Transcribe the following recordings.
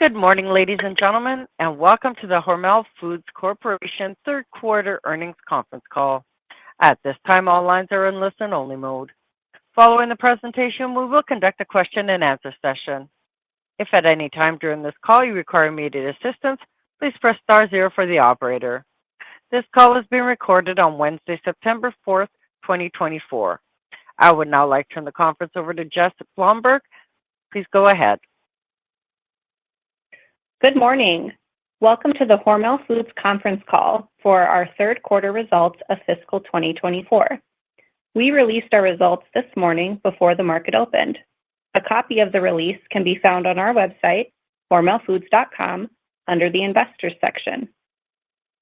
Good morning, ladies and gentlemen, and welcome to the Hormel Foods Corporation third quarter earnings conference call. At this time, all lines are in listen-only mode. Following the presentation, we will conduct a question-and-answer session. If at any time during this call you require immediate assistance, please press star zero for the operator. This call is being recorded on Wednesday, September 4th, 2024. I would now like to turn the conference over to Jess Blomberg. Please go ahead. Good morning. Welcome to the Hormel Foods conference call for our third quarter results of fiscal 2024. We released our results this morning before the market opened. A copy of the release can be found on our website, hormelfoods.com, under the Investors section.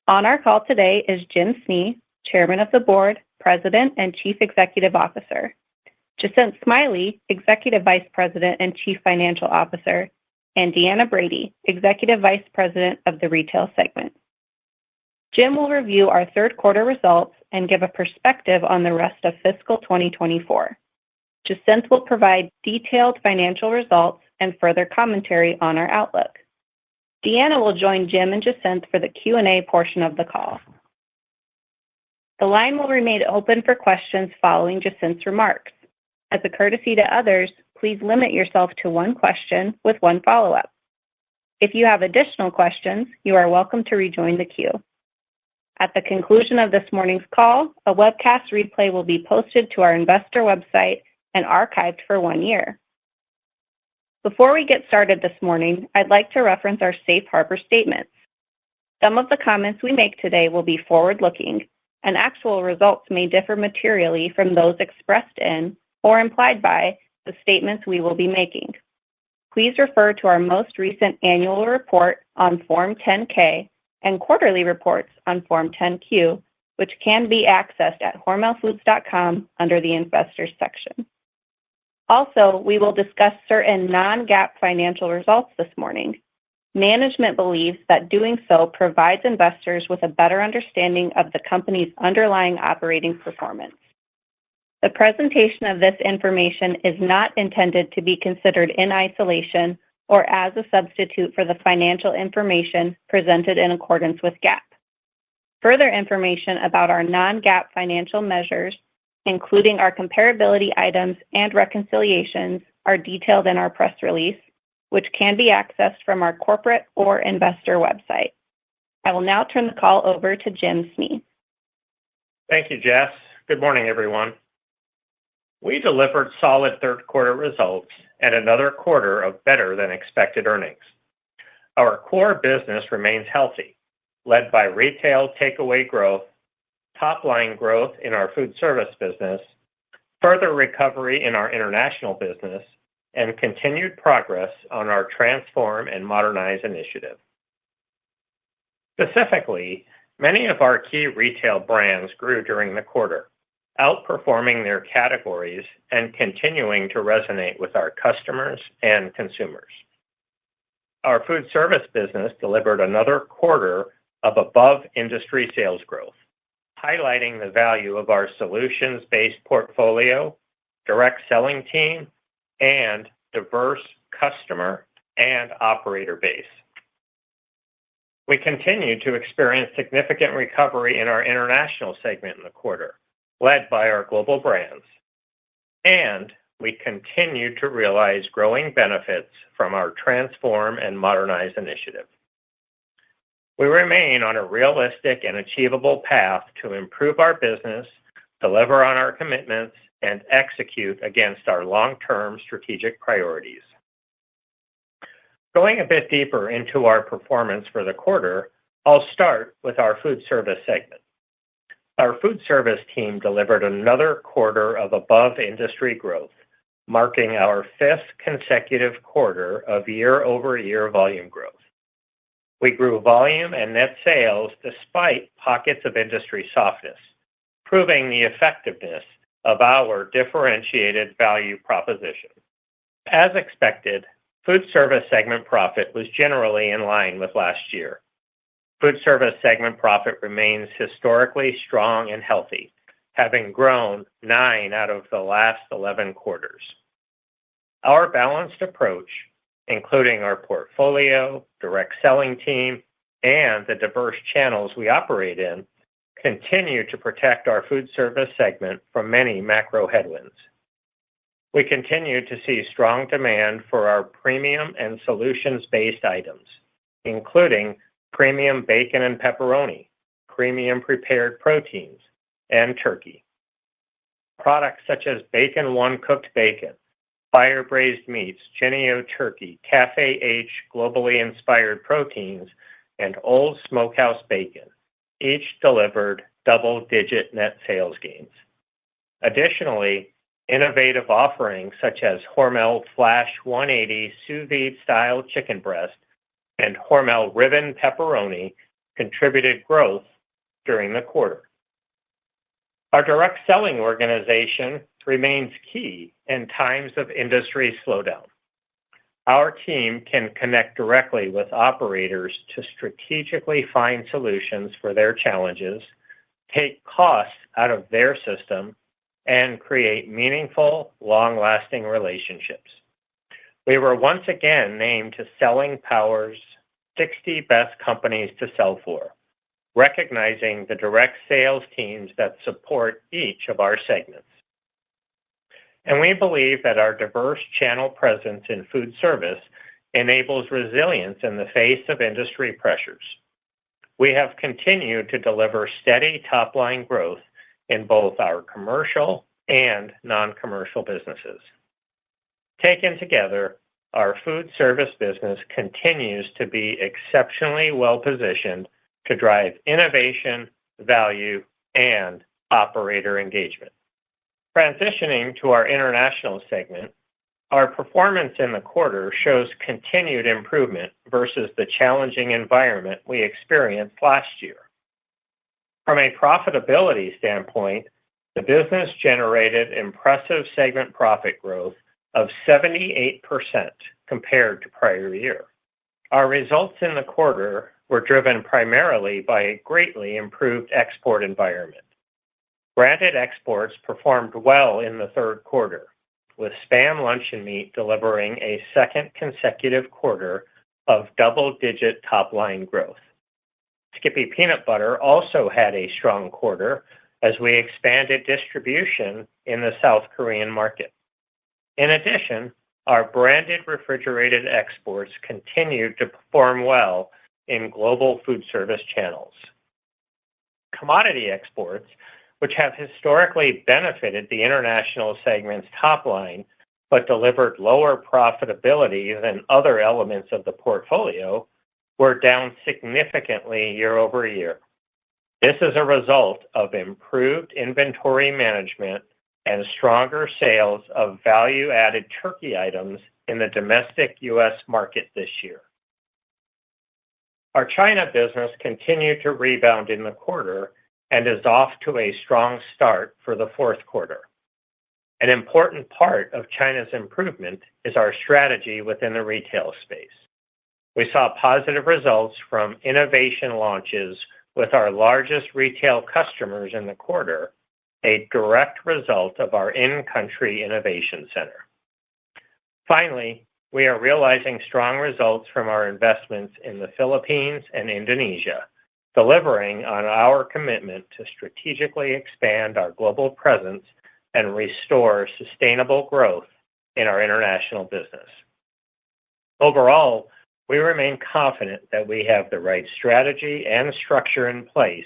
On our call today is Jim Snee, Chairman of the Board, President, and Chief Executive Officer, Jacinth Smiley, Executive Vice President and Chief Financial Officer, and Deanna Brady, Executive Vice President of the Retail Segment. Jim will review our third quarter results and give a perspective on the rest of fiscal 2024. Jacinth will provide detailed financial results and further commentary on our outlook. Deanna will join Jim and Jacinth for the Q&A portion of the call. The line will remain open for questions following Jacinth's remarks. As a courtesy to others, please limit yourself to one question with one follow-up. If you have additional questions, you are welcome to rejoin the queue. At the conclusion of this morning's call, a webcast replay will be posted to our investor website and archived for 1 year. Before we get started this morning, I'd like to reference our safe harbor statements. Some of the comments we make today will be forward-looking, and actual results may differ materially from those expressed in or implied by the statements we will be making. Please refer to our most recent annual report on Form 10-K and quarterly reports on Form 10-Q, which can be accessed at hormelfoods.com under the Investors section. Also, we will discuss certain non-GAAP financial results this morning. Management believes that doing so provides investors with a better understanding of the company's underlying operating performance. The presentation of this information is not intended to be considered in isolation or as a substitute for the financial information presented in accordance with GAAP. Further information about our non-GAAP financial measures, including our comparability items and reconciliations, are detailed in our press release, which can be accessed from our corporate or investor website. I will now turn the call over to Jim Snee. Thank you, Jess. Good morning, everyone. We delivered solid third quarter results and another quarter of better than expected earnings. Our core business remains healthy, led by retail takeaway growth, top-line growth in our food service business, further recovery in our international business, and continued progress on our Transform and Modernize initiative. Specifically, many of our key retail brands grew during the quarter, outperforming their categories and continuing to resonate with our customers and consumers. Our food service business delivered another quarter of above-industry sales growth, highlighting the value of our solutions-based portfolio, direct selling team, and diverse customer and operator base. We continue to experience significant recovery in our international segment in the quarter, led by our global brands, and we continue to realize growing benefits from our Transform and Modernize initiative. We remain on a realistic and achievable path to improve our business, deliver on our commitments, and execute against our long-term strategic priorities. Going a bit deeper into our performance for the quarter, I'll start with our food service segment. Our food service team delivered another quarter of above-industry growth, marking our fifth consecutive quarter of year-over-year volume growth. We grew volume and net sales despite pockets of industry softness, proving the effectiveness of our differentiated value proposition. As expected, food service segment profit was generally in line with last year. Food service segment profit remains historically strong and healthy, having grown 9 out of the last 11 quarters. Our balanced approach, including our portfolio, direct selling team, and the diverse channels we operate in, continue to protect our food service segment from many macro headwinds. We continue to see strong demand for our premium and solutions-based items, including premium bacon and pepperoni, premium prepared proteins, and turkey. Products such as Bacon One cooked bacon, fire braised meats, Jennie-O turkey, Cafe H globally inspired proteins, and Old Smokehouse bacon each delivered double-digit net sales gains. Additionally, innovative offerings such as Hormel Flash 180 sous vide style chicken breast and Hormel ribbon pepperoni contributed growth during the quarter. Our direct selling organization remains key in times of industry slowdown. Our team can connect directly with operators to strategically find solutions for their challenges, take costs out of their system, and create meaningful, long-lasting relationships. We were once again named to Selling Power's 60 Best Companies to Sell For, recognizing the direct sales teams that support each of our segments. And we believe that our diverse channel presence in food service enables resilience in the face of industry pressures. We have continued to deliver steady top-line growth in both our commercial and non-commercial businesses. Taken together, our food service business continues to be exceptionally well-positioned to drive innovation, value, and operator engagement. Transitioning to our international segment, our performance in the quarter shows continued improvement versus the challenging environment we experienced last year. From a profitability standpoint, the business generated impressive segment profit growth of 78% compared to prior year. Our results in the quarter were driven primarily by a greatly improved export environment. Branded exports performed well in the third quarter, with Spam luncheon meat delivering a second consecutive quarter of double-digit top-line growth. Skippy peanut butter also had a strong quarter as we expanded distribution in the South Korean market. In addition, our branded refrigerated exports continued to perform well in global food service channels. Commodity exports, which have historically benefited the international segment's top line, but delivered lower profitability than other elements of the portfolio, were down significantly year over year. This is a result of improved inventory management and stronger sales of value-added turkey items in the domestic U.S. market this year. Our China business continued to rebound in the quarter and is off to a strong start for the fourth quarter. An important part of China's improvement is our strategy within the retail space. We saw positive results from innovation launches with our largest retail customers in the quarter, a direct result of our in-country innovation center. Finally, we are realizing strong results from our investments in the Philippines and Indonesia, delivering on our commitment to strategically expand our global presence and restore sustainable growth in our international business. Overall, we remain confident that we have the right strategy and structure in place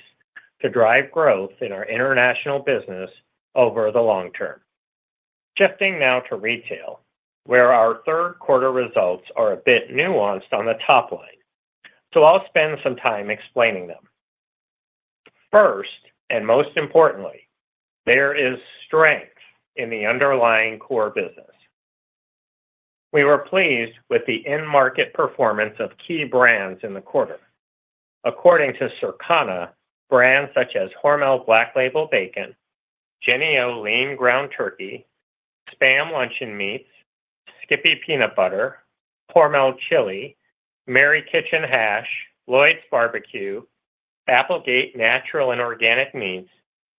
to drive growth in our international business over the long term. Shifting now to retail, where our third quarter results are a bit nuanced on the top line, so I'll spend some time explaining them. First, and most importantly, there is strength in the underlying core business. We were pleased with the in-market performance of key brands in the quarter. According to Circana, brands such as Hormel Black Label Bacon, Jennie-O Lean Ground Turkey, Spam Luncheon Meats, Skippy Peanut Butter, Hormel Chili, Mary Kitchen Hash, Lloyd's Barbecue, Applegate Natural and Organic Meats,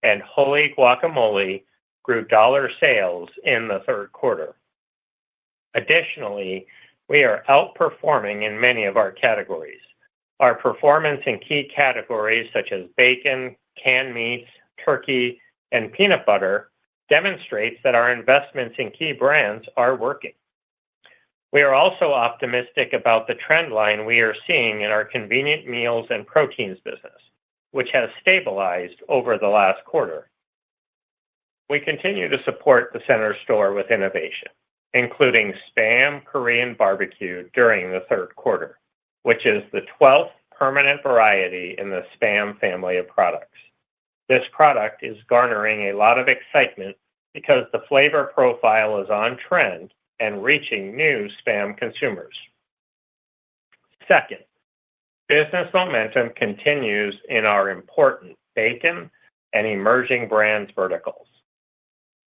and Holy Guacamole grew dollar sales in the third quarter. Additionally, We are outperforming in many of our categories. Our performance in key categories such as bacon, canned meats, turkey, and peanut butter demonstrates that our investments in key brands are working. We are also optimistic about the trend line we are seeing in our convenient meals and proteins business, which has stabilized over the last quarter. We continue to support the center store with innovation, including Spam Korean barbecue during the third quarter, which is the 12th permanent variety in the Spam family of products. This product is garnering a lot of excitement because the flavor profile is on trend and reaching new Spam consumers. Second, business momentum continues in our important bacon and emerging brands verticals.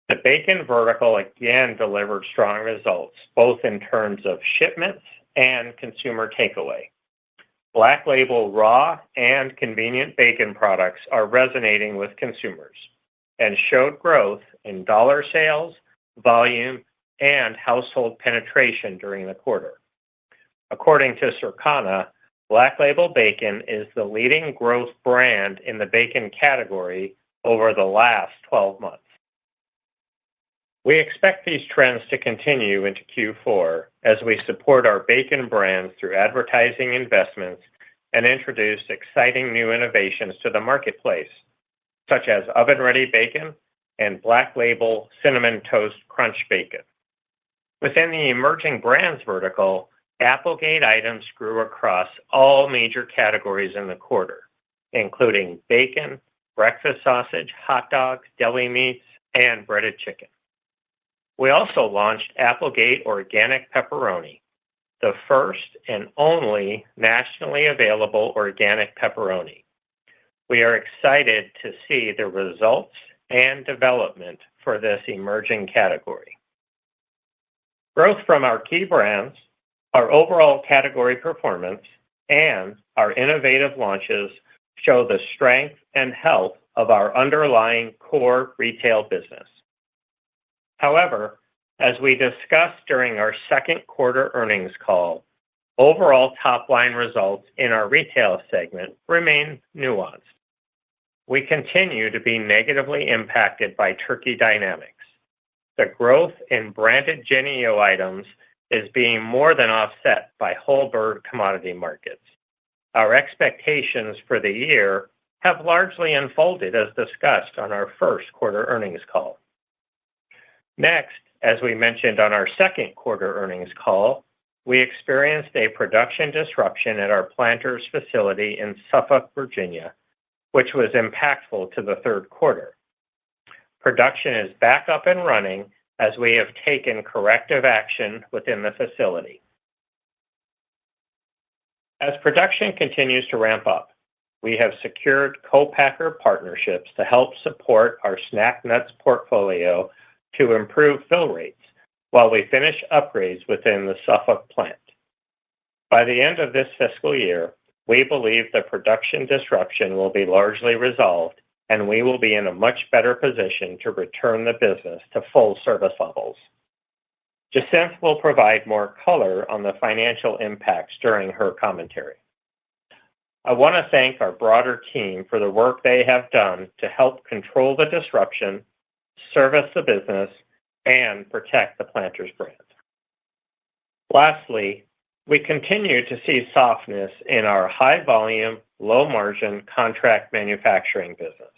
The bacon vertical again delivered strong results, both in terms of shipments and consumer takeaway. Black Label raw and convenient bacon products are resonating with consumers and showed growth in dollar sales, volume, and household penetration during the quarter. According to Circana, Black Label Bacon is the leading growth brand in the bacon category over the last 12 months. We expect these trends to continue into Q4 as we support our bacon brands through advertising investments and introduce exciting new innovations to the marketplace, such as oven-ready bacon and Black Label Cinnamon Toast Crunch Bacon. Within the emerging brands vertical, Applegate items grew across all major categories in the quarter, including bacon, breakfast sausage, hot dogs, deli meats, and breaded chicken. We also launched Applegate Organic Pepperoni, the first and only nationally available organic pepperoni. We are excited to see the results and development for this emerging category. Growth from our key brands, our overall category performance, and our innovative launches show the strength and health of our underlying core retail business. However, as we discussed during our second quarter earnings call, overall top-line results in our retail segment remain nuanced. We continue to be negatively impacted by turkey dynamics. The growth in branded Jennie-O items is being more than offset by whole bird commodity markets. Our expectations for the year have largely unfolded as discussed on our first quarter earnings call. Next, as we mentioned on our second quarter earnings call, we experienced a production disruption at our Planters facility in Suffolk, Virginia, which was impactful to the third quarter. Production is back up and running as we have taken corrective action within the facility. As production continues to ramp up, we have secured co-packer partnerships to help support our snack nuts portfolio to improve fill rates while we finish upgrades within the Suffolk plant. By the end of this fiscal year, we believe the production disruption will be largely resolved, and we will be in a much better position to return the business to full service levels. Jacinth will provide more color on the financial impacts during her commentary. I want to thank our broader team for the work they have done to help control the disruption, service the business, and protect the Planters brand. Lastly, we continue to see softness in our high-volume, low-margin contract manufacturing business.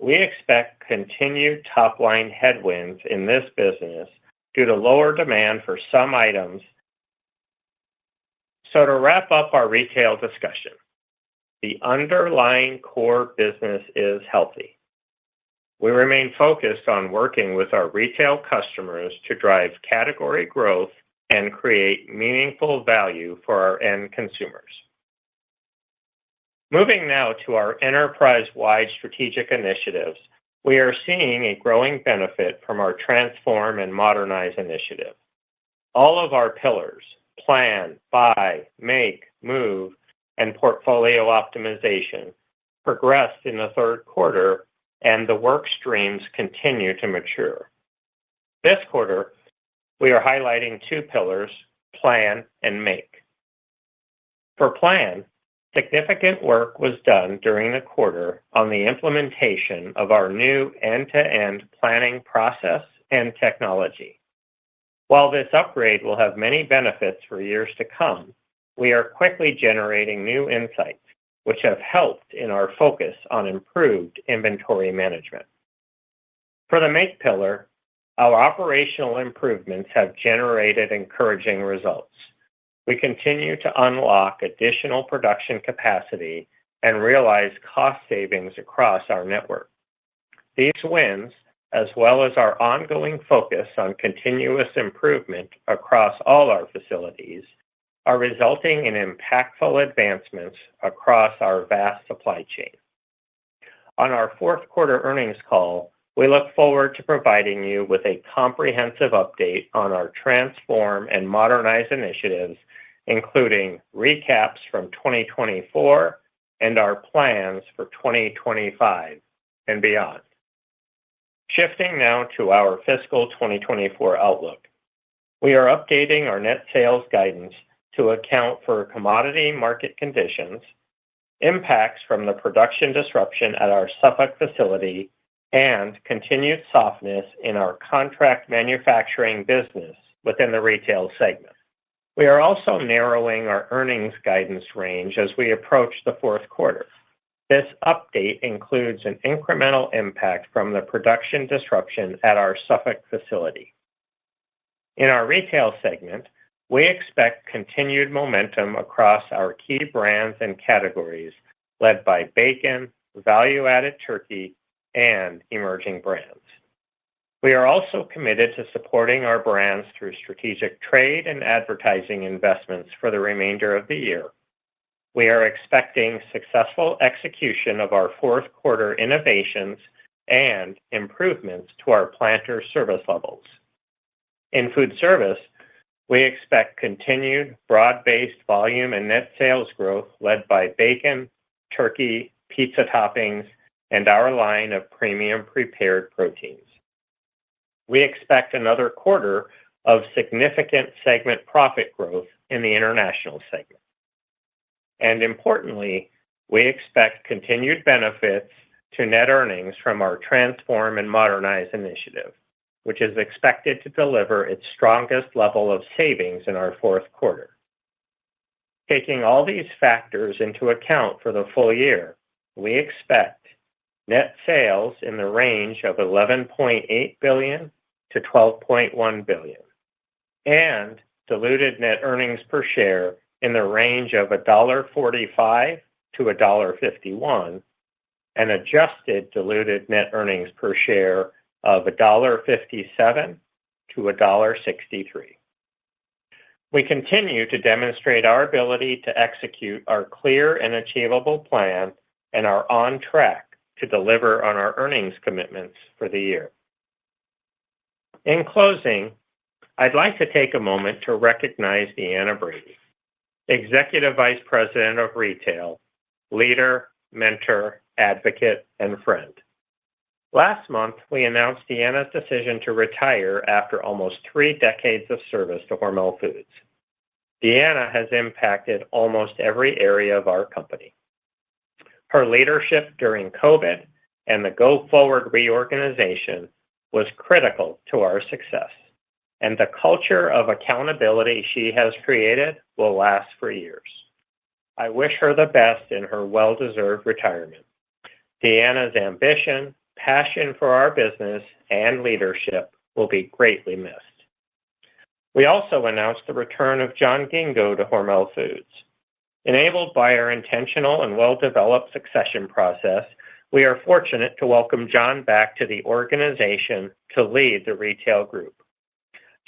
We expect continued top-line headwinds in this business due to lower demand for some items. So to wrap up our retail discussion, the underlying core business is healthy. We remain focused on working with our retail customers to drive category growth and create meaningful value for our end consumers. Moving now to our enterprise-wide strategic initiatives, we are seeing a growing benefit from our Transform and Modernize initiative. All of our pillars, plan, buy, make, move, and portfolio optimization, progressed in the third quarter, and the work streams continue to mature. This quarter, we are highlighting two pillars, plan, and make. For plan, significant work was done during the quarter on the implementation of our new end-to-end planning process and technology. While this upgrade will have many benefits for years to come, we are quickly generating new insights, which have helped in our focus on improved inventory management. For the make pillar, our operational improvements have generated encouraging results. We continue to unlock additional production capacity and realize cost savings across our network. These wins, as well as our ongoing focus on continuous improvement across all our facilities, are resulting in impactful advancements across our vast supply chain. On our fourth quarter earnings call, we look forward to providing you with a comprehensive update on our Transform and Modernize initiatives, including recaps from 2024 and our plans for 2025 and beyond. Shifting now to our fiscal 2024 outlook. We are updating our net sales guidance to account for commodity market conditions, impacts from the production disruption at our Suffolk facility, and continued softness in our contract manufacturing business within the retail segment. We are also narrowing our earnings guidance range as we approach the fourth quarter. This update includes an incremental impact from the production disruption at our Suffolk facility. In our retail segment, we expect continued momentum across our key brands and categories, led by bacon, value-added turkey, and emerging brands. We are also committed to supporting our brands through strategic trade and advertising investments for the remainder of the year. We are expecting successful execution of our fourth quarter innovations and improvements to our Planters service levels. In food service, we expect continued broad-based volume and net sales growth led by bacon, turkey, pizza toppings, and our line of premium prepared proteins. We expect another quarter of significant segment profit growth in the international segment. And importantly, we expect continued benefits to net earnings from our Transform and Modernize initiative, which is expected to deliver its strongest level of savings in our fourth quarter. Taking all these factors into account for the full year, we expect net sales in the range of $11.8 billion to $12.1 billion, and diluted net earnings per share in the range of $1.45 to $1.51, and adjusted diluted net earnings per share of $1.57 to $1.63. We continue to demonstrate our ability to execute our clear and achievable plan and are on track to deliver on our earnings commitments for the year. In closing, I'd like to take a moment to recognize Deanna Brady, Executive Vice President of Retail, leader, mentor, advocate, and friend. Last month, we announced Deanna's decision to retire after almost 3 decades of service to Hormel Foods. Deanna has impacted almost every area of our company. Her leadership during COVID and the go-forward reorganization was critical to our success, and the culture of accountability she has created will last for years. I wish her the best in her well-deserved retirement. Deanna's ambition, passion for our business, and leadership will be greatly missed. We also announced the return of John Gingo to Hormel Foods. Enabled by our intentional and well-developed succession process, we are fortunate to welcome John back to the organization to lead the retail group.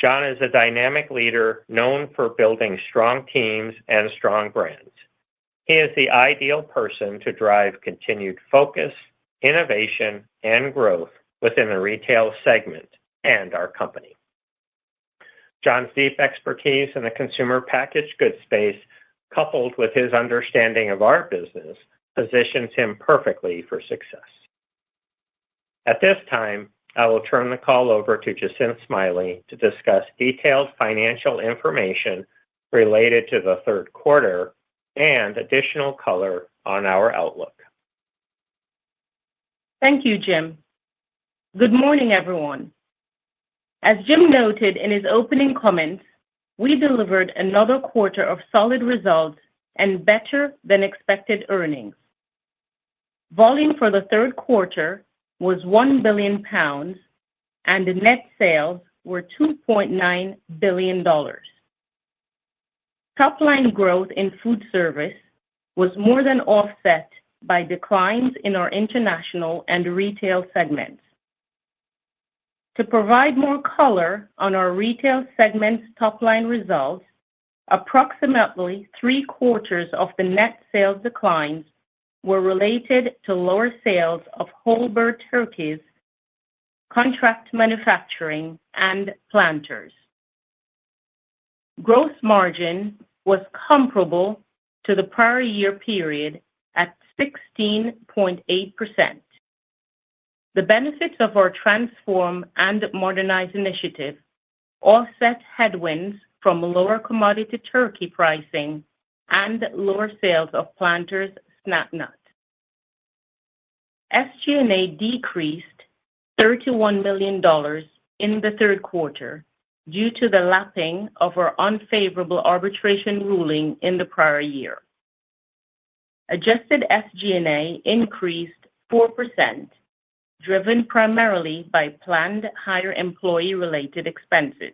John is a dynamic leader known for building strong teams and strong brands. He is the ideal person to drive continued focus, innovation, and growth within the retail segment and our company. John's deep expertise in the consumer packaged goods space, coupled with his understanding of our business, positions him perfectly for success. At this time, I will turn the call over to Jacinth Smiley to discuss detailed financial information related to the third quarter and additional color on our outlook. Thank you, Jim. Good morning, everyone. As Jim noted in his opening comments, we delivered another quarter of solid results and better than expected earnings. Volume for the third quarter was 1 billion pounds and net sales were $2.9 billion. Top-line growth in food service was more than offset by declines in our international and retail segments. To provide more color on our retail segment's top-line results, approximately three-quarters of the net sales declines were related to lower sales of whole bird turkeys, contract manufacturing, and planters. Gross margin was comparable to the prior year period at 16.8%. The benefits of our Transform and Modernize initiative offset headwinds from lower commodity turkey pricing and lower sales of planters snack nut. SG&A decreased $31 million in the third quarter due to the lapping of our unfavorable arbitration ruling in the prior year. Adjusted SG&A increased 4%, driven primarily by planned higher employee-related expenses.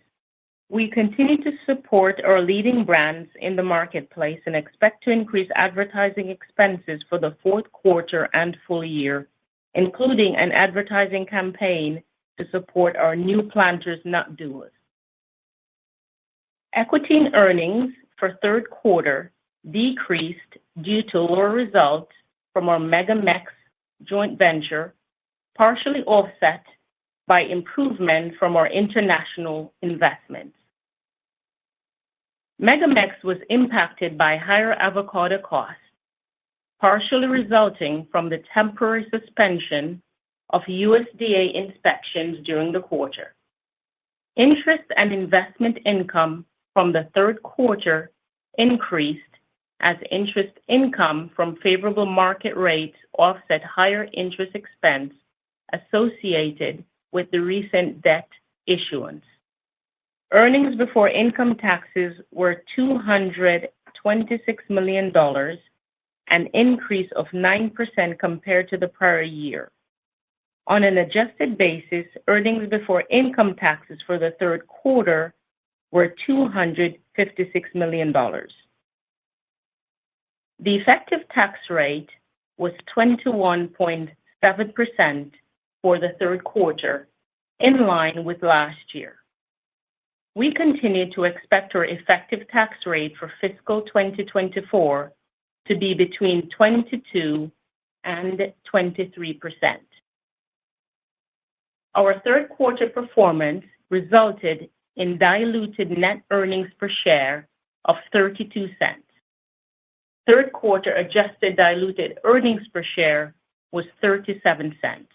We continue to support our leading brands in the marketplace and expect to increase advertising expenses for the fourth quarter and full year, including an advertising campaign to support our new planters nut duos. Equity in earnings for third quarter decreased due to lower results from our MegaMex joint venture, partially offset by improvement from our international investments. MegaMex was impacted by higher avocado costs, partially resulting from the temporary suspension of USDA inspections during the quarter. Interest and investment income from the third quarter increased as interest income from favorable market rates offset higher interest expense associated with the recent debt issuance. Earnings before income taxes were $226 million, an increase of 9% compared to the prior year. On an adjusted basis, earnings before income taxes for the third quarter were $256 million. The effective tax rate was 21.7% for the third quarter, in line with last year. We continue to expect our effective tax rate for fiscal 2024 to be between 22% and 23%. Our third quarter performance resulted in diluted net earnings per share of 32 cents. Third quarter adjusted diluted earnings per share was 37 cents.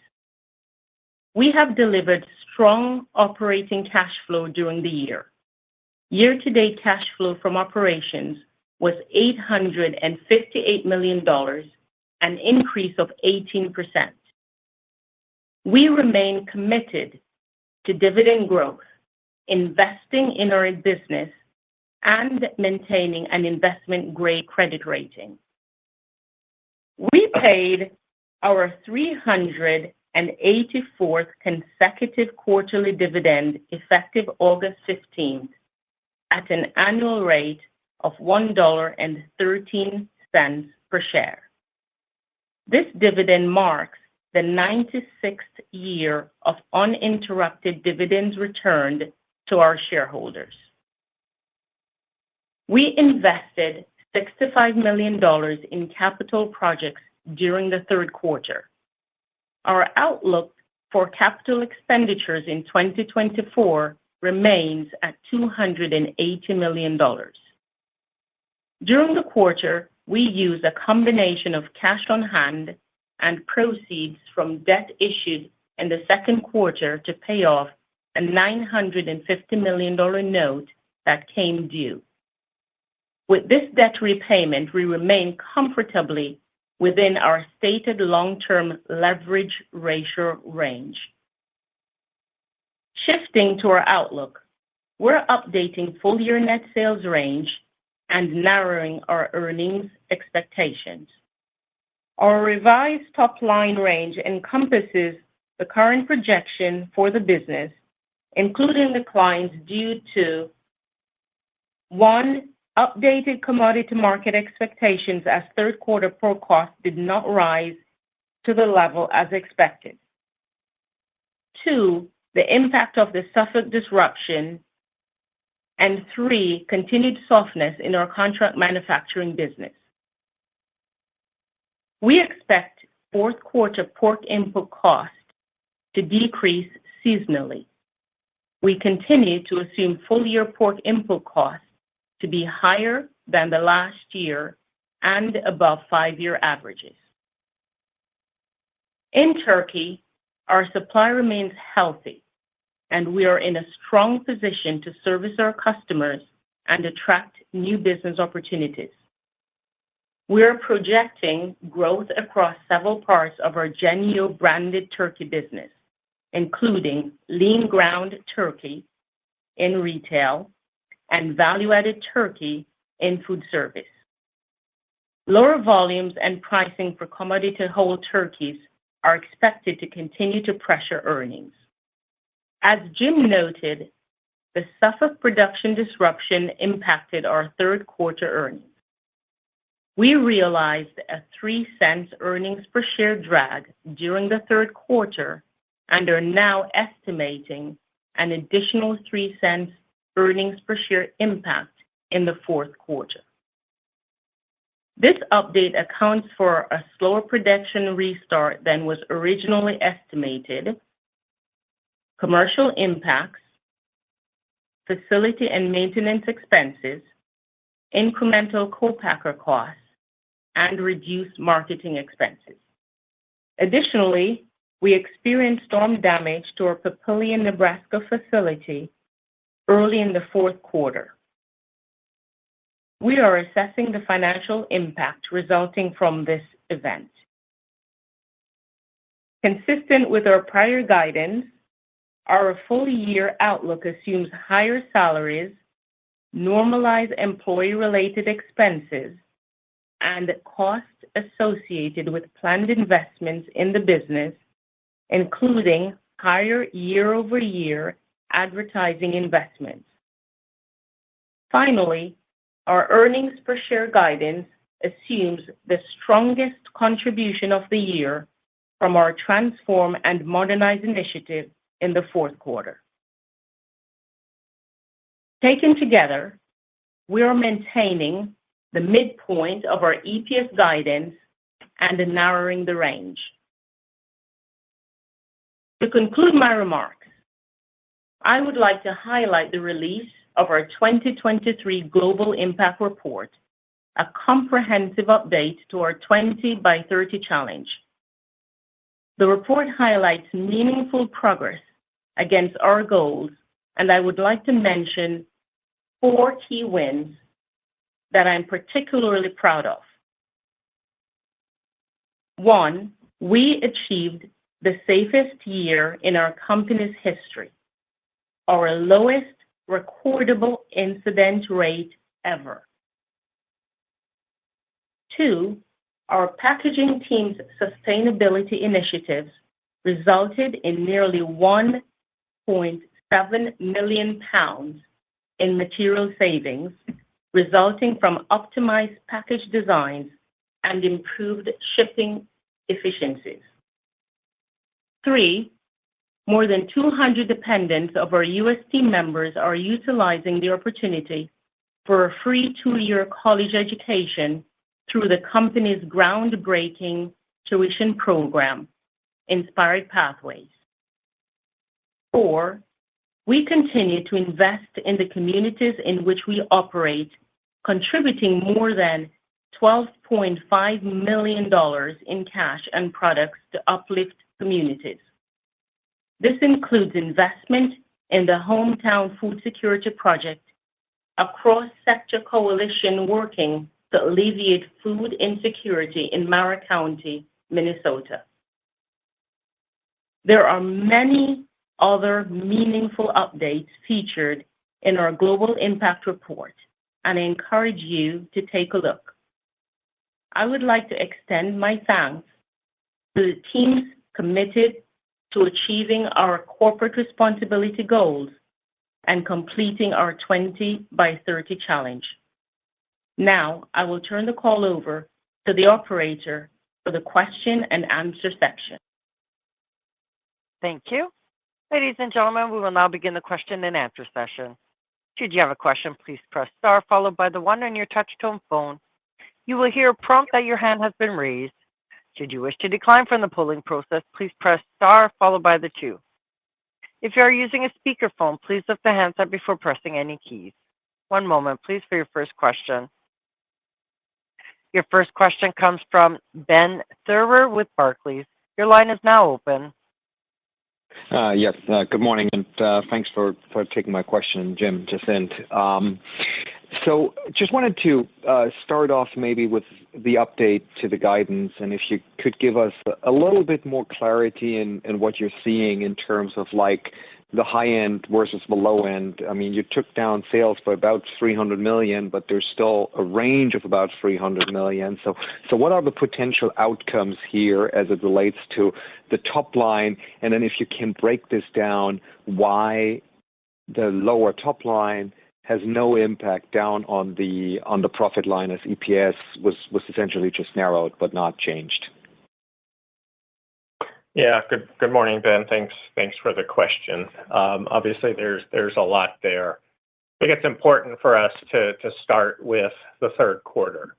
We have delivered strong operating cash flow during the year. Year-to-date cash flow from operations was $858 million, an increase of 18%. We remain committed to dividend growth, investing in our business, and maintaining an investment-grade credit rating. We paid our 384th consecutive quarterly dividend effective August 15th at an annual rate of $1.13 per share. This dividend marks the 96th year of uninterrupted dividends returned to our shareholders. We invested $65 million in capital projects during the third quarter. Our outlook for capital expenditures in 2024 remains at $280 million. During the quarter, we used a combination of cash on hand and proceeds from debt issued in the second quarter to pay off a $950 million note that came due. With this debt repayment, we remain comfortably within our stated long-term leverage ratio range. Shifting to our outlook, we're updating full-year net sales range and narrowing our earnings expectations. Our revised top-line range encompasses the current projection for the business, including declines due to: 1, updated commodity market expectations as third quarter pork costs did not rise to the level as expected. 2, the impact of the Suffolk disruption. And 3, continued softness in our contract manufacturing business. We expect fourth quarter pork input costs to decrease seasonally. We continue to assume full-year pork input costs to be higher than the last year and above 5-year averages. In turkey, our supply remains healthy, and we are in a strong position to service our customers and attract new business opportunities. We are projecting growth across several parts of our Jennie-O branded turkey business, including lean ground turkey in retail and value-added turkey in food service. Lower volumes and pricing for commodity whole turkeys are expected to continue to pressure earnings. As Jim noted, the Suffolk production disruption impacted our third quarter earnings. We realized a 3-cent earnings per share drag during the third quarter and are now estimating an additional 3 cents earnings per share impact in the fourth quarter. This update accounts for a slower production restart than was originally estimated, commercial impacts, facility and maintenance expenses, incremental co-packer costs, and reduced marketing expenses. Additionally, we experienced storm damage to our Papillion, Nebraska facility early in the fourth quarter. We are assessing the financial impact resulting from this event. Consistent with our prior guidance, our full-year outlook assumes higher salaries, normalized employee-related expenses, and costs associated with planned investments in the business, including higher year-over-year advertising investments. Finally, our earnings per share guidance assumes the strongest contribution of the year from our Transform and Modernize initiative in the fourth quarter. Taken together, we are maintaining the midpoint of our EPS guidance and narrowing the range. To conclude my remarks, I would like to highlight the release of our 2023 Global Impact Report, a comprehensive update to our 20 by 30 challenge. The report highlights meaningful progress against our goals, and I would like to mention 4 key wins that I'm particularly proud of. 1, we achieved the safest year in our company's history, our lowest recordable incident rate ever. 2, our packaging team's sustainability initiatives resulted in nearly 1.7 million pounds in material savings, resulting from optimized package designs and improved shipping efficiencies. 3, more than 200 dependents of our U.S. team members are utilizing the opportunity for a free 2-year college education through the company's groundbreaking tuition program, Inspired Pathways. 4, we continue to invest in the communities in which we operate, contributing more than $12.5 million in cash and products to uplift communities. This includes investment in the Hometown Food Security Project, a cross-sector coalition working to alleviate food insecurity in Mara County, Minnesota. There are many other meaningful updates featured in our Global Impact Report, and I encourage you to take a look. I would like to extend my thanks to the teams committed to achieving our corporate responsibility goals and completing our 20 by 30 challenge. Now, I will turn the call over to the operator for the question and answer section. Thank you. Ladies and gentlemen, we will now begin the question and answer session. Should you have a question, please press star followed by the one on your touch-tone phone. You will hear a prompt that your hand has been raised. Should you wish to decline from the polling process, please press star followed by the two. If you are using a speakerphone, please lift the handset before pressing any keys. One moment, please, for your first question. Your first question comes from Ben Theurer with Barclays. Your line is now open. Yes, good morning, and thanks for taking my question, Jim, Jacinth. So just wanted to start off maybe with the update to the guidance, and if you could give us a little bit more clarity in what you're seeing in terms of like the high end versus the low end. I mean, you took down sales by about $300 million, but there's still a range of about $300 million. So what are the potential outcomes here as it relates to the top line? And then if you can break this down, why the lower top line has no impact down on the profit line, as EPS was essentially just narrowed but not changed. Yeah, good morning, Ben. Thanks for the question. Obviously, there's a lot there. I think it's important for us to start with the third quarter,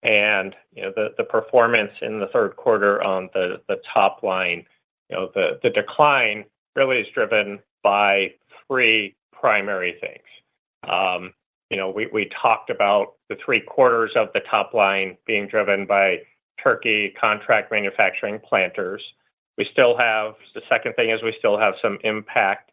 and the performance in the third quarter on the top line. The decline really is driven by three primary things. We talked about the 3/4 of the top line being driven by turkey contract manufacturing planters. We still have, the second thing is we still have some impact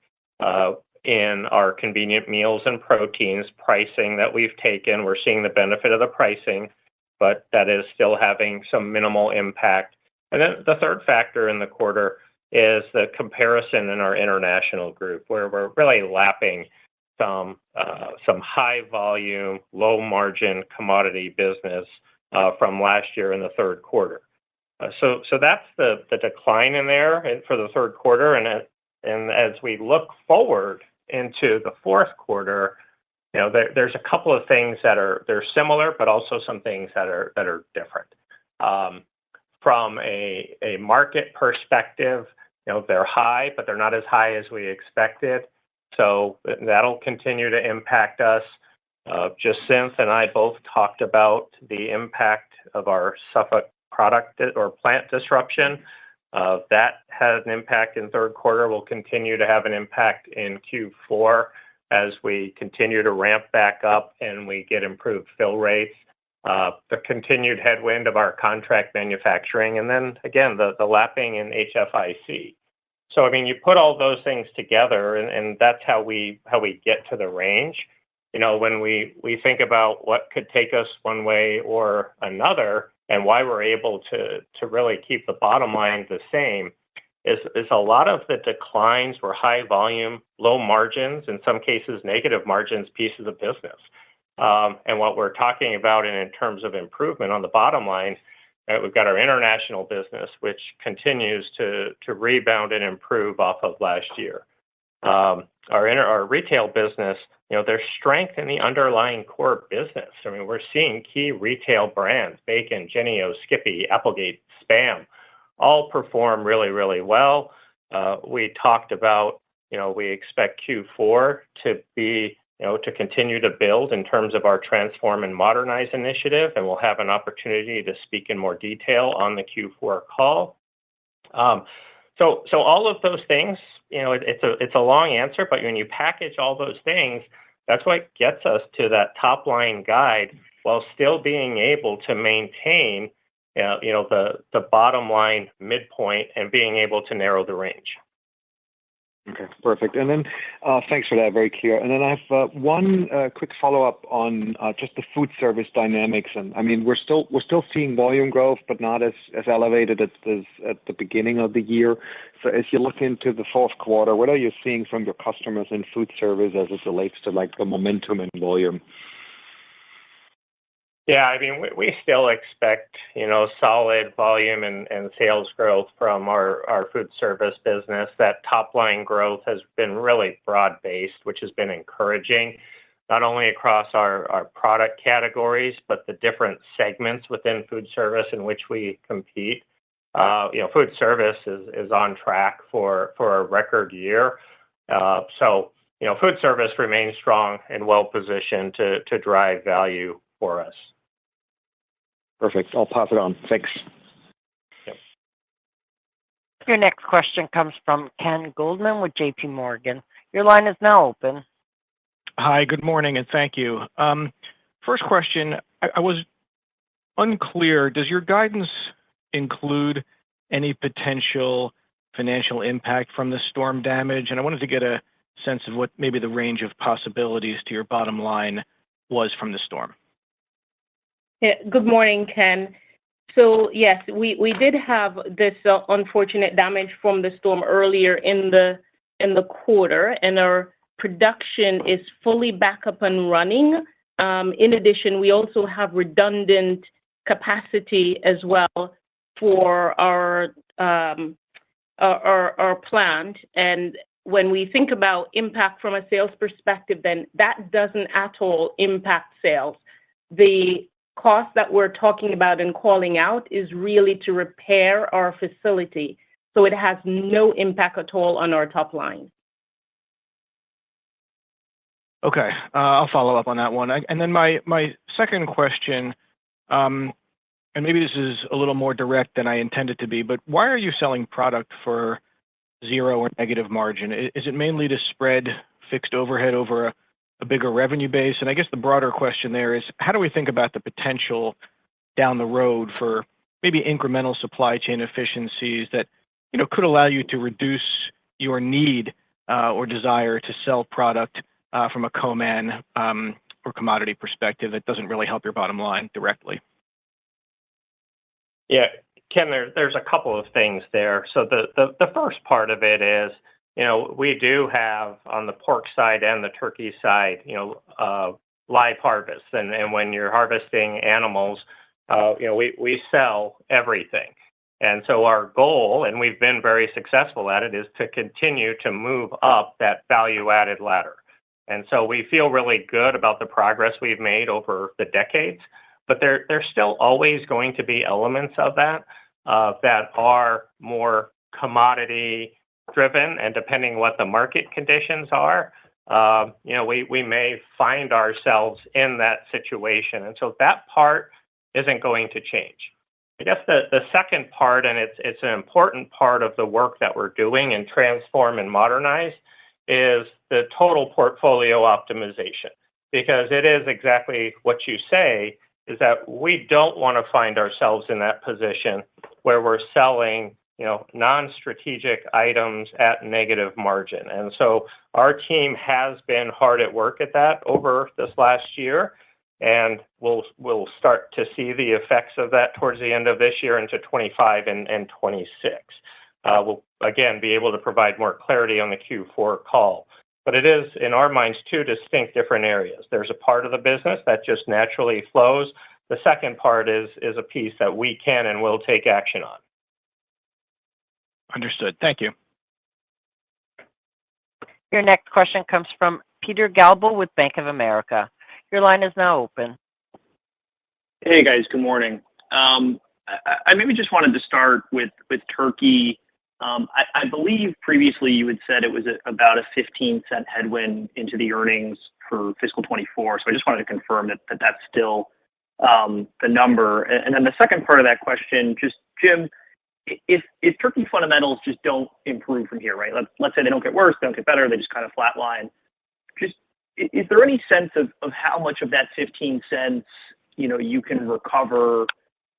in our convenient meals and proteins pricing that we've taken. We're seeing the benefit of the pricing, but that is still having some minimal impact. And then the third factor in the quarter is the comparison in our international group, where we're really lapping some high volume, low margin commodity business from last year in the third quarter. So that's the decline in there for the third quarter, and as we look forward into the fourth quarter, there's a couple of things they're similar, but also some things that are different. From a market perspective, they're high, but they're not as high as we expected. So that'll continue to impact us. Jacinth and I both talked about the impact of our Suffolk product or plant disruption. That has an impact in third quarter, will continue to have an impact in Q4 as we continue to ramp back up and we get improved fill rates. The continued headwind of our contract manufacturing, and then again, the lapping in HFIC. So, I mean, you put all those things together, and that's how we get to the range. When we think about what could take us one way or another, and why we're able to really keep the bottom line the same, is a lot of the declines were high volume, low margins, in some cases negative margins pieces of business. And what we're talking about in terms of improvement on the bottom line, we've got our international business, which continues to rebound and improve off of last year. Our retail business, there's strength in the underlying core business. I mean, we're seeing key retail brands, Bacon, Jennie-O, Skippy, Applegate, Spam, all perform really, really well. We talked about, we expect Q4 to be, to continue to build in terms of our Transform and Modernize initiative, and we'll have an opportunity to speak in more detail on the Q4 call. So all of those things, it's a long answer, but when you package all those things, that's what gets us to that top line guide while still being able to maintain, the bottom line midpoint and being able to narrow the range. Okay, perfect. And then thanks for that, very clear. And then I have one quick follow-up on just the food service dynamics. And I mean, we're still seeing volume growth, but not as elevated as at the beginning of the year. So as you look into the fourth quarter, what are you seeing from your customers in food service as it relates to like the momentum and volume? Yeah, I mean, we still expect, solid volume and sales growth from our food service business. That top line growth has been really broad-based, which has been encouraging, not only across our product categories, but the different segments within food service in which we compete. Food service is on track for a record year. So, food service remains strong and well-positioned to drive value for us. Perfect. I'll pass it on. Thanks. Yep. Your next question comes from Ken Goldman with JP Morgan. Your line is now open. Hi, good morning, and thank you. First question, I was unclear. Does your guidance include any potential financial impact from the storm damage? And I wanted to get a sense of what maybe the range of possibilities to your bottom line was from the storm. Yeah, good morning, Ken. So yes, we did have this unfortunate damage from the storm earlier in the quarter, and our production is fully back up and running. In addition, we also have redundant capacity as well for our plant. And when we think about impact from a sales perspective, then that doesn't at all impact sales. The cost that we're talking about and calling out is really to repair our facility. So it has no impact at all on our top line. Okay, I'll follow up on that one. And then my second question, and maybe this is a little more direct than I intended to be, but why are you selling product for zero or negative margin? Is it mainly to spread fixed overhead over a bigger revenue base? And I guess the broader question there is, how do we think about the potential down the road for maybe incremental supply chain efficiencies that could allow you to reduce your need or desire to sell product from a co-man or commodity perspective that doesn't really help your bottom line directly? Yeah, Ken, there's a couple of things there. So the first part of it is, we do have on the pork side and the turkey side, live harvest. And when you're harvesting animals, we sell everything. And so our goal, and we've been very successful at it, is to continue to move up that value-added ladder. And so we feel really good about the progress we've made over the decades, but there's still always going to be elements of that that are more commodity driven, and depending what the market conditions are, we may find ourselves in that situation. And so that part isn't going to change. I guess the second part, and it's an important part of the work that we're doing in Transform and Modernize, is the total portfolio optimization. Because it is exactly what you say, is that we don't want to find ourselves in that position where we're selling non-strategic items at negative margin. And so our team has been hard at work at that over this last year, and we'll start to see the effects of that towards the end of this year into 25 and 26. We'll, again, be able to provide more clarity on the Q4 call. But it is, in our minds, two distinct different areas. There's a part of the business that just naturally flows. The second part is a piece that we can and will take action on. Understood. Thank you. Your next question comes from Peter Galbo with Bank of America. Your line is now open. Hey, guys. Good morning. I maybe just wanted to start with turkey. I believe previously you had said it was about a 15-cent headwind into the earnings for fiscal 24. So I just wanted to confirm that that's still the number. And then the second part of that question, just Jim, if turkey fundamentals just don't improve from here, right? Let's say they don't get worse, they don't get better, they just kind of flatline. Just is there any sense of how much of that 15 cents you can recover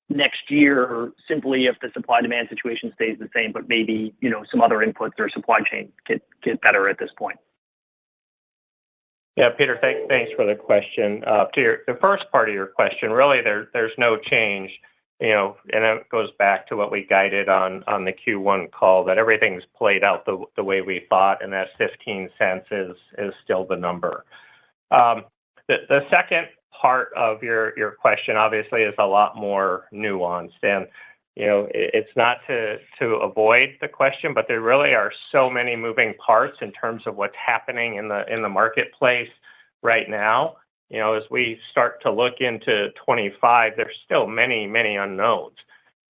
next year simply if the supply-demand situation stays the same, but maybe, some other inputs or supply chain get better at this point? Yeah, Peter, thanks for the question. To the first part of your question, really, there's no change, and it goes back to what we guided on the Q1 call, that everything's played out the way we thought, and that 15 cents is still the number. The second part of your question, obviously, is a lot more nuanced, and it's not to avoid the question, but there really are so many moving parts in terms of what's happening in the marketplace right now. As we start to look into 25, there's still many, many unknowns.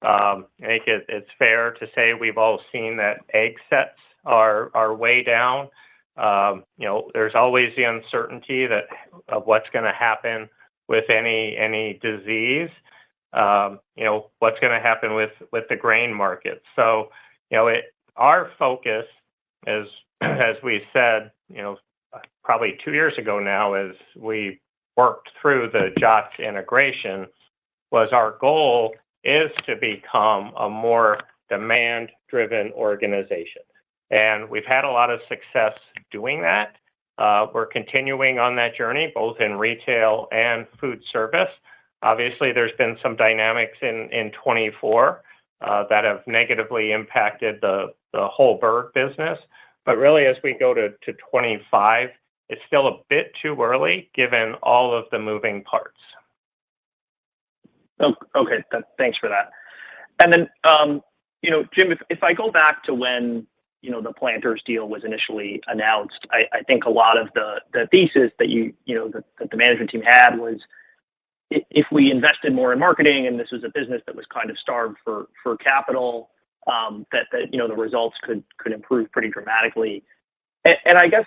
I think it's fair to say we've all seen that egg sets are way down. There's always the uncertainty of what's going to happen with any disease. What's going to happen with the grain market. So, our focus, as we said, probably 2 years ago now, as we worked through the JOTS integration, was our goal is to become a more demand-driven organization. And we've had a lot of success doing that. We're continuing on that journey, both in retail and food service. Obviously, there's been some dynamics in 24 that have negatively impacted the whole bird business. But really, as we go to 25, it's still a bit too early, given all of the moving parts. Oh, okay, thanks for that. And then, Jim, if I go back to when the Planters deal was initially announced, I think a lot of the thesis that that the management team had was, if we invested more in marketing and this was a business that was kind of starved for capital, that the results could improve pretty dramatically. And I guess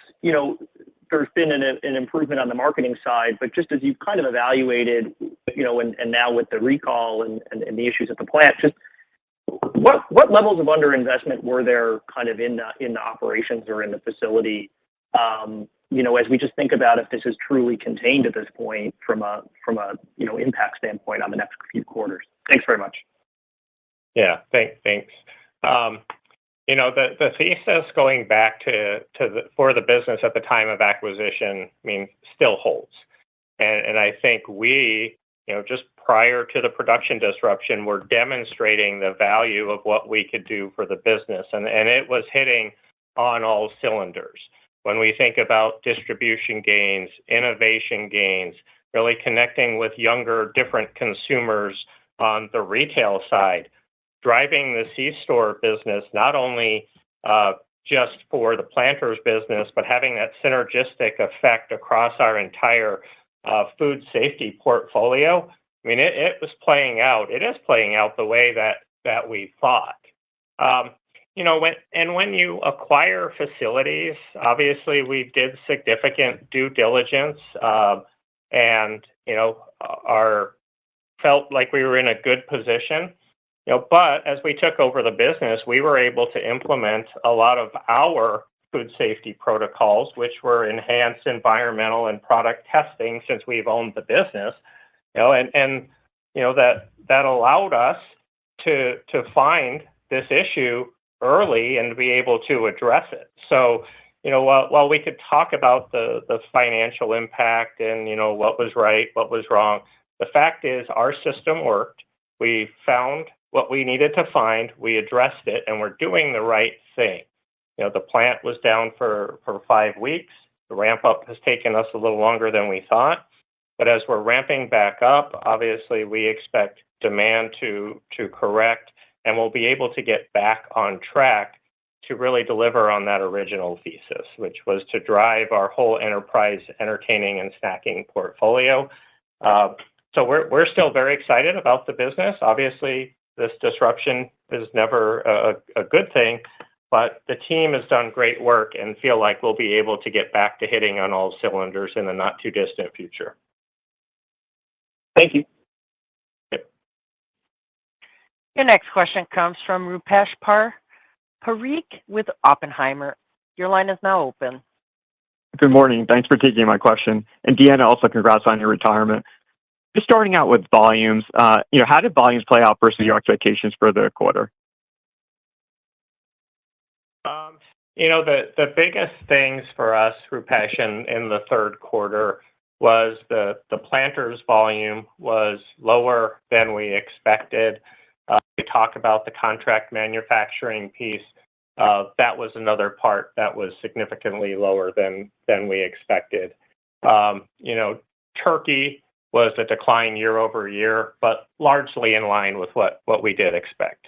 there's been an improvement on the marketing side, but just as you've kind of evaluated, and now with the recall and the issues at the plant, just what levels of underinvestment were there kind of in the operations or in the facility? As we just think about if this is truly contained at this point from a impact standpoint on the next few quarters. Thanks very much. Yeah, thanks. The thesis going back for the business at the time of acquisition, still holds. And I think we, just prior to the production disruption, were demonstrating the value of what we could do for the business. And it was hitting on all cylinders. When we think about distribution gains, innovation gains, really connecting with younger, different consumers on the retail side, driving the C-store business, not only just for the Planters business, but having that synergistic effect across our entire food safety portfolio. It was playing out. It is playing out the way that we thought. When you acquire facilities, obviously we did significant due diligence, and felt like we were in a good position. But as we took over the business, we were able to implement a lot of our food safety protocols, which were enhanced environmental and product testing since we've owned the business. That allowed us to find this issue early and be able to address it. So, while we could talk about the financial impact and what was right, what was wrong, the fact is our system worked. We found what we needed to find, we addressed it, and we're doing the right thing. The plant was down for 5 weeks. The ramp up has taken us a little longer than we thought. But as we're ramping back up, obviously we expect demand to correct, and we'll be able to get back on track to really deliver on that original thesis, which was to drive our whole enterprise entertaining and snacking portfolio. So we're still very excited about the business. Obviously, this disruption is never a good thing, but the team has done great work and feel like we'll be able to get back to hitting on all cylinders in the not too distant future. Thank you. Yep. Your next question comes from Rupesh Parikh with Oppenheimer. Your line is now open. Good morning. Thanks for taking my question. And Deanna, also congrats on your retirement. Just starting out with volumes, how did volumes play out versus your expectations for the quarter? The biggest things for us, Rupesh, in the third quarter was the planters volume was lower than we expected. We talked about the contract manufacturing piece. That was another part that was significantly lower than we expected. Turkey was a decline year over year, but largely in line with what we did expect.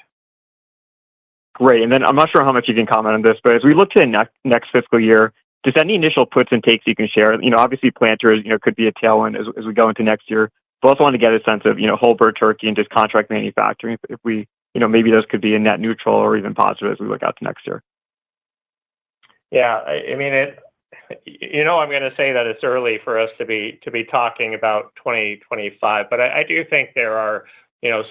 Great. And then I'm not sure how much you can comment on this, but as we look to the next fiscal year, just any initial puts and takes you can share. Obviously planters, could be a tailwind as we go into next year. But also want to get a sense of, whole bird turkey and just contract manufacturing. If we, maybe those could be a net neutral or even positive as we look out to next year. Yeah, I mean, I'm going to say that it's early for us to be talking about 2025, but I do think there are,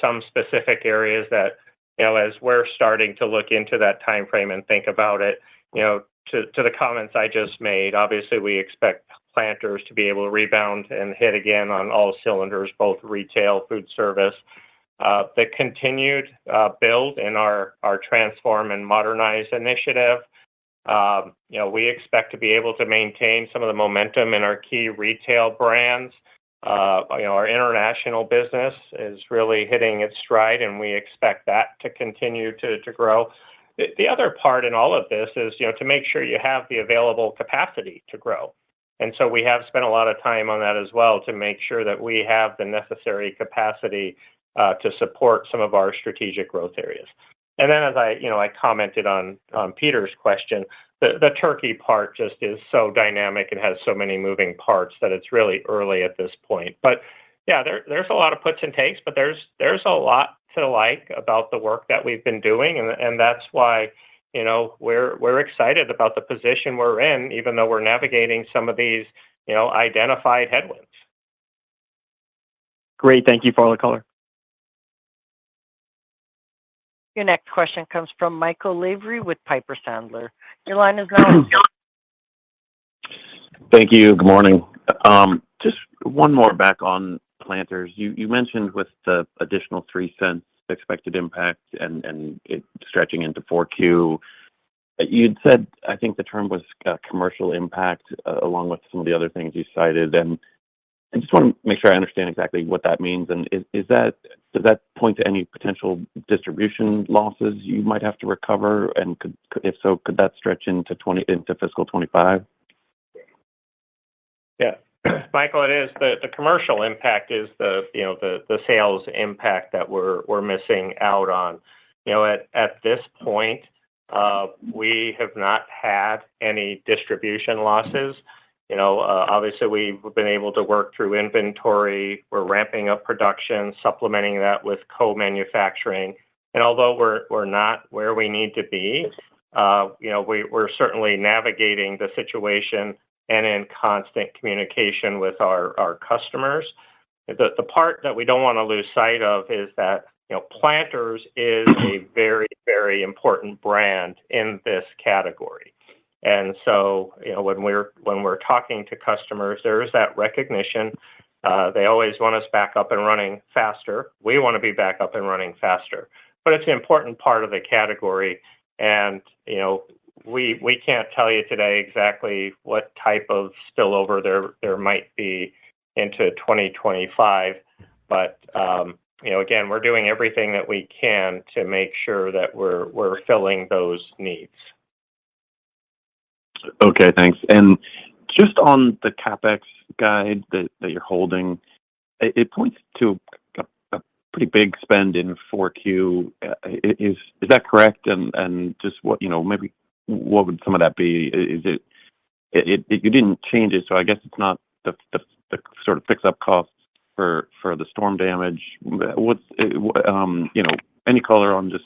some specific areas that, as we're starting to look into that time frame and think about it, to the comments I just made, obviously we expect planters to be able to rebound and hit again on all cylinders, both retail, food service. The continued build in our Transform and Modernize initiative. We expect to be able to maintain some of the momentum in our key retail brands. Our international business is really hitting its stride, and we expect that to continue to grow. The other part in all of this is, to make sure you have the available capacity to grow. And so we have spent a lot of time on that as well to make sure that we have the necessary capacity to support some of our strategic growth areas. And then as I commented on Peter's question, the turkey part just is so dynamic and has so many moving parts that it's really early at this point. But yeah, there's a lot of puts and takes, but there's a lot to like about the work that we've been doing, and that's why we're excited about the position we're in, even though we're navigating some of these identified headwinds. Great, thank you for all the color. Your next question comes from Michael Lavery with Piper Sandler. Your line is now open. Thank you. Good morning. Just one more back on planters. You mentioned with the additional 3 cents expected impact and it stretching into 4Q. You'd said, I think the term was commercial impact, along with some of the other things you cited. And I just want to make sure I understand exactly what that means. And does that point to any potential distribution losses you might have to recover? And if so, could that stretch into fiscal 25? Yeah, Michael, it is the commercial impact is the sales impact that we're missing out on. At this point, we have not had any distribution losses. Obviously we've been able to work through inventory. We're ramping up production, supplementing that with co-manufacturing. And although we're not where we need to be, we're certainly navigating the situation and in constant communication with our customers. The part that we don't want to lose sight of is that Planters is a very, very important brand in this category. And so, when we're talking to customers, there is that recognition. They always want us back up and running faster. We want to be back up and running faster. But it's an important part of the category. And, we can't tell you today exactly what type of spillover there might be into 2025. But, again, we're doing everything that we can to make sure that we're filling those needs. Okay, thanks. And just on the CapEx guide that you're holding, it points to a pretty big spend in 4Q. Is that correct? And just maybe what would some of that be? Is it you didn't change it, so I guess it's not the sort of fix up costs for the storm damage. What's any color on just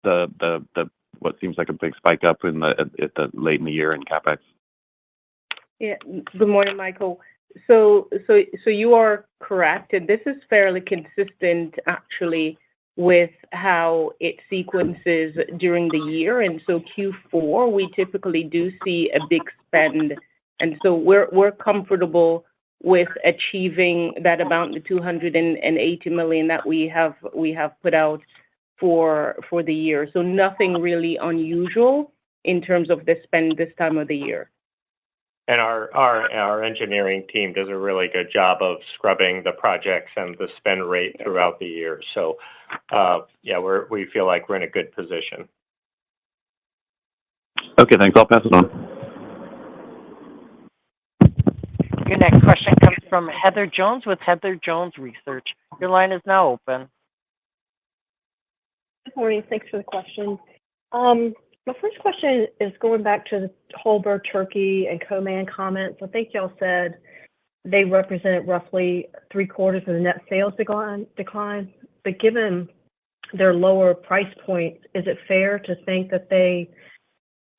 the what seems like a big spike up at the late in the year in CapEx? Yeah. Good morning, Michael. So you are correct, and this is fairly consistent actually with how it sequences during the year. And so Q4 we typically do see a big spend, and so we're comfortable with achieving that amount, the $280 million that we have put out for the year. So nothing really unusual in terms of the spend this time of the year. And our engineering team does a really good job of scrubbing the projects and the spend rate throughout the year. So, we feel like we're in a good position. Okay, thanks. I'll pass it on. Your next question comes from Heather Jones with Heather Jones Research. Your line is now open. Good morning. Thanks for the question. My first question is going back to the whole bird turkey and co-man comments. I think y'all said they represent roughly 3/4 of the net sales decline. But given their lower price point, is it fair to think that they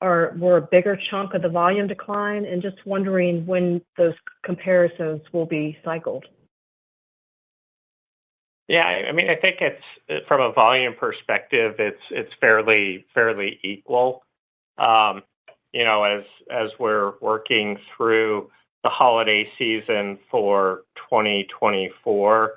were a bigger chunk of the volume decline? And just wondering when those comparisons will be cycled. Yeah, I mean, I think it's from a volume perspective, it's fairly equal. You know, as we're working through the holiday season for 2024,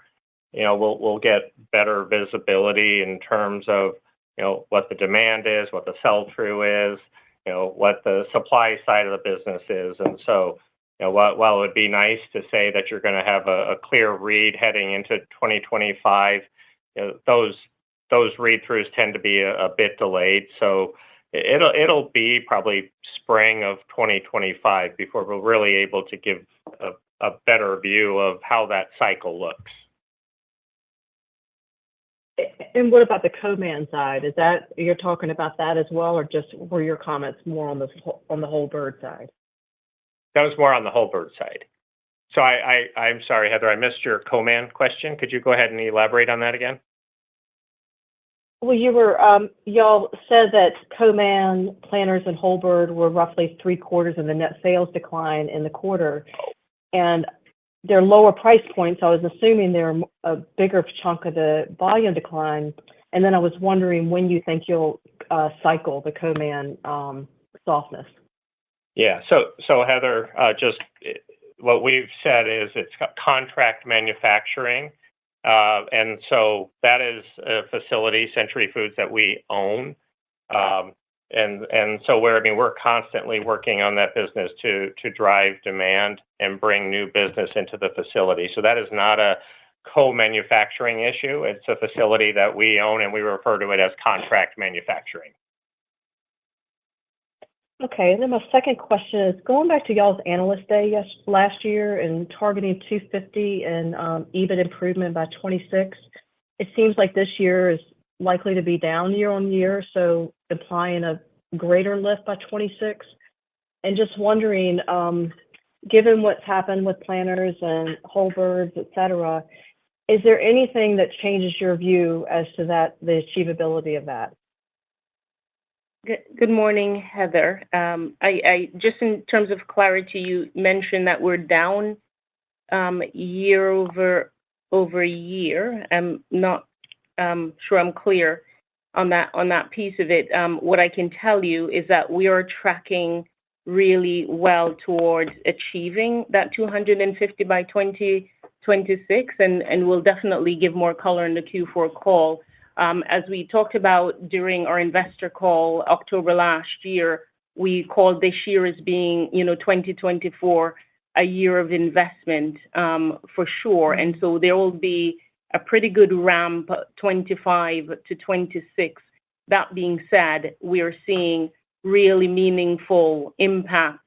you know, we'll get better visibility in terms of, you know, what the demand is, what the sell-through is, you know, what the supply side of the business is. And so, you know, while it would be nice to say that you're going to have a clear read heading into 2025, you know, those read-throughs tend to be a bit delayed. So it'll be probably spring of 2025 before we're really able to give a better view of how that cycle looks. And what about the co-man side? Is that, you're talking about that as well, or just were your comments more on the whole bird side? That was more on the whole bird side. So I'm sorry, Heather, I missed your co-man question. Could you go ahead and elaborate on that again? Well, y'all said that co-man, planters, and whole bird were roughly 3/4 of the net sales decline in the quarter, and they're lower price points. I was assuming they're a bigger chunk of the volume decline, and then I was wondering when you think you'll cycle the co-man softness. Yeah, so Heather, just what we've said is it's contract manufacturing, and so that is a facility, Century Foods, that we own, and so we're constantly working on that business to drive demand and bring new business into the facility. So that is not a co-manufacturing issue. It's a facility that we own, and we refer to it as contract manufacturing. Okay, and then my second question is going back to y'all's analyst day last year and targeting $250 and EBIT improvement by 26. It seems like this year is likely to be down year on year, so implying a greater lift by 26. And just wondering, given what's happened with planters and whole birds, et cetera, is there anything that changes your view as to that, the achievability of that? Good morning, Heather. I just in terms of clarity, you mentioned that we're down year over year. I'm not sure I'm clear on that piece of it. What I can tell you is that we are tracking really well towards achieving that 250 by 2026, and we'll definitely give more color in the Q4 call. As we talked about during our investor call October last year, we called this year as being, 2024, a year of investment for sure. And so there will be a pretty good ramp 25 to 26. That being said, we are seeing really meaningful impact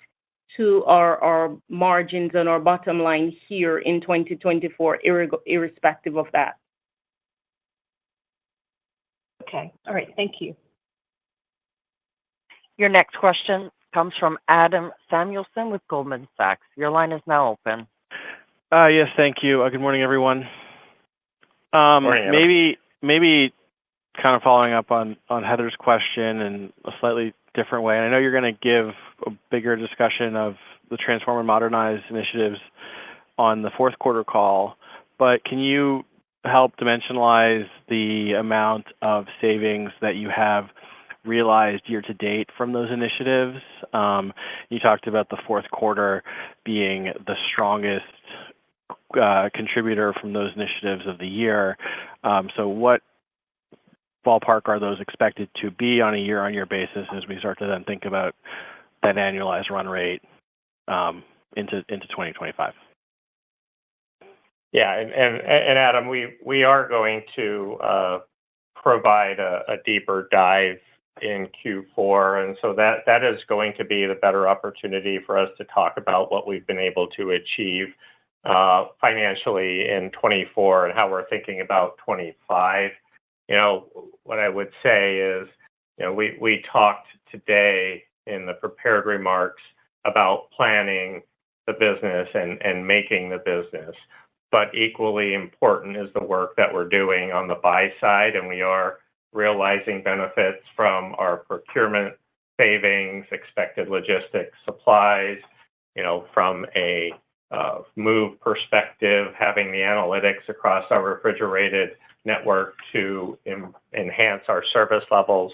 to our margins and our bottom line here in 2024, irrespective of that. Okay. All right. Thank you. Your next question comes from Adam Samuelson with Goldman Sachs. Your line is now open. Yes, thank you. Good morning, everyone. Morning, Adam. Maybe kind of following up on Heather's question in a slightly different way. And I know you're going to give a bigger discussion of the Transform and Modernize initiatives on the fourth quarter call, but can you help dimensionalize the amount of savings that you have realized year to date from those initiatives? You talked about the fourth quarter being the strongest contributor from those initiatives of the year. So what ballpark are those expected to be on a year-on-year basis as we start to then think about that annualized run rate into 2025? Yeah, and Adam, we are going to provide a deeper dive in Q4, and so that is going to be the better opportunity for us to talk about what we've been able to achieve financially in 24 and how we're thinking about 25. What I would say is, we talked today in the prepared remarks about planning the business and making the business. But equally important is the work that we're doing on the buy side, and we are realizing benefits from our procurement savings, expected logistics supplies, from a move perspective, having the analytics across our refrigerated network to enhance our service levels.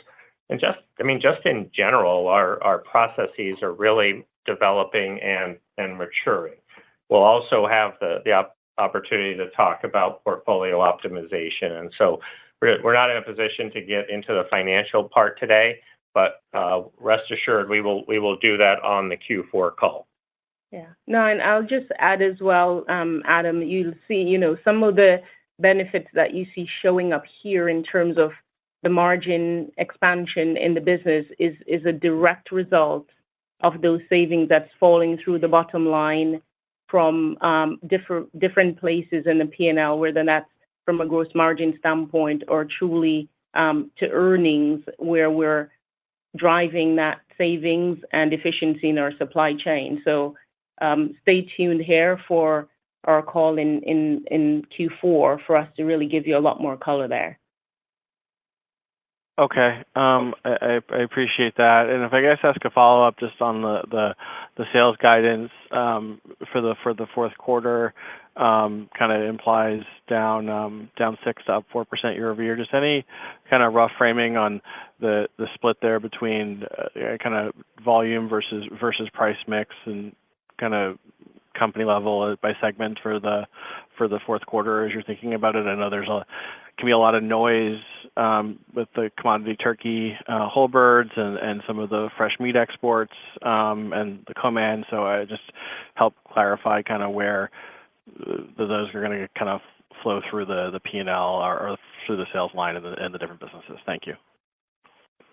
And just in general, our processes are really developing and maturing. We'll also have the opportunity to talk about portfolio optimization. And so we're not in a position to get into the financial part today, but rest assured we will do that on the Q4 call. Yeah. No, and I'll just add as well, Adam, you'll see, some of the benefits that you see showing up here in terms of the margin expansion in the business is a direct result of those savings that's falling through the bottom line from different places in the P&L, whether that's from a gross margin standpoint or truly to earnings, where we're driving that savings and efficiency in our supply chain. So stay tuned here for our call in Q4 for us to really give you a lot more color there. Okay, I appreciate that. And if I guess ask a follow-up just on the sales guidance for the fourth quarter, kind of implies down 6 to up 4% year over year. Just any kind of rough framing on the split there between kind of volume versus price mix and kind of company level by segment for the fourth quarter as you're thinking about it? I know can be a lot of noise with the commodity turkey whole birds and some of the fresh meat exports and the command. So I just help clarify kind of where those are going to kind of flow through the P&L or through the sales line in the different businesses. Thank you.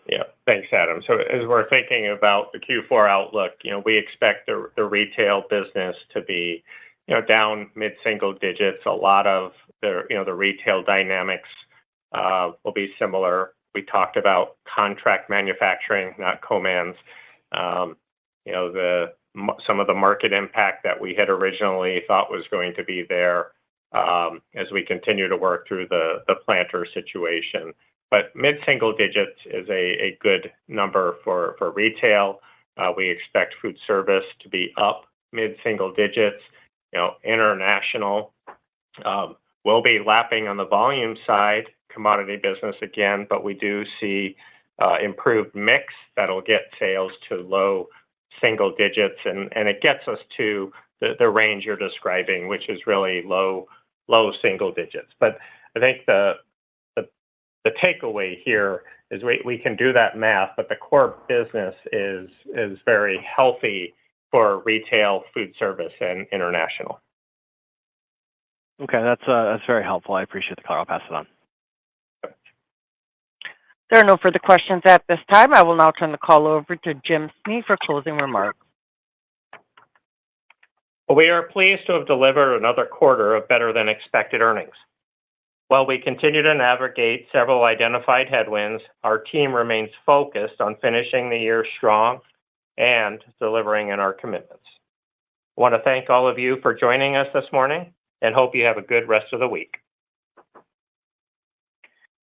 Yeah, thanks, Adam. So as we're thinking about the Q4 outlook, we expect the retail business to be, down mid-single digits. A lot of the retail dynamics will be similar. We talked about contract manufacturing, not co-mans. Some of the market impact that we had originally thought was going to be there as we continue to work through the planter situation. But mid-single digits is a good number for retail. We expect food service to be up mid-single digits. International will be lapping on the volume side, commodity business again, but we do see improved mix that'll get sales to low single digits, and it gets us to the range you're describing, which is really low single digits. But I think the takeaway here is we can do that math, but the core business is very healthy for retail, food service, and international. Okay, that's very helpful. I appreciate the call. I'll pass it on. There are no further questions at this time. I will now turn the call over to Jim Snee for closing remarks. Well, we are pleased to have delivered another quarter of better than expected earnings. While we continue to navigate several identified headwinds, our team remains focused on finishing the year strong and delivering on our commitments. I want to thank all of you for joining us this morning and hope you have a good rest of the week.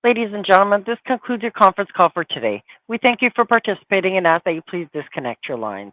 Ladies and gentlemen, this concludes your conference call for today. We thank you for participating and ask that you please disconnect your lines.